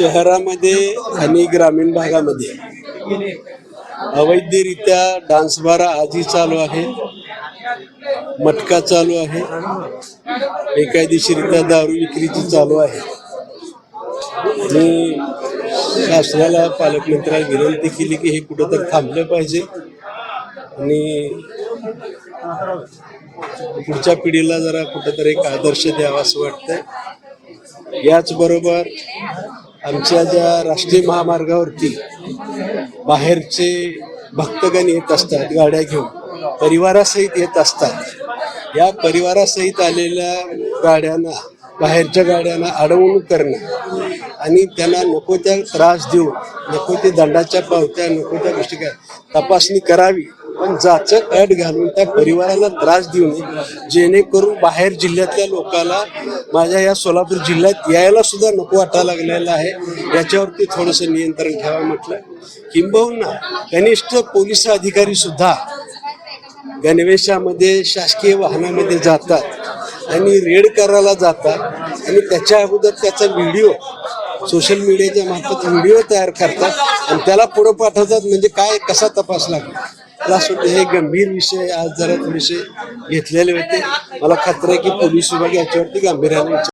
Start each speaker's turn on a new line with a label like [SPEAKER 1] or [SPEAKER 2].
[SPEAKER 1] शहरामध्ये आणि ग्रामीण भागामध्ये अवैधरित्या डान्स बार आजही चालू आहे, मटका चालू आहे, बेकायदेशीरित्या दारू विक्रीची चालू आहे. मी शासनाला पालकमंत्र्यांना विनंती केली की हे कुठंतरी थांबलं पाहिजे आणि पुढच्या पिढीला जरा कुठंतरी एक आदर्श द्यावा असं वाटतंय. याचबरोबर आमच्या ज्या राष्ट्रीय महामार्गावरती बाहेरचे भक्तगण येत असतात, गाड्या घेऊन परिवारासहित येत असतात. या परिवारासहित आलेल्या गाड्यांना, बाहेरच्या गाड्यांना अडवणूक करणं आणि त्यांना नको त्या त्रास देऊन, नको ते दंडाच्या पावत्या, नको त्या गोष्टी काय तपासणी करावी, पण जाचक अट घालून त्या परिवाराला त्रास देऊ नये, जेणेकरून बाहेर जिल्ह्यातल्या लोकांना माझ्या या सोलापूर जिल्ह्यात यायला सुद्धा नको वाटायला लागलेलं आहे. याच्यावरती थोडंसं नियंत्रण ठेवा म्हटलं. किंबहुना कनिष्ठ पोलीस अधिकारी सुद्धा गणवेशामध्ये शासकीय वाहनामध्ये जातात आणि रेड करायला जातात आणि त्याच्या अगोदर त्याचा व्हिडिओ सोशल मीडियाच्या मार्फत व्हिडिओ तयार करतात आणि त्याला पुढं पाठवतात. म्हणजे काय, कसा तपास लागला. मला असं वाटतं हे गंभीर विषय आज जरा थोडेसे घेतलेले होते. मला खात्री आहे की पोलीस विभाग याच्यावरती गांभीर्याने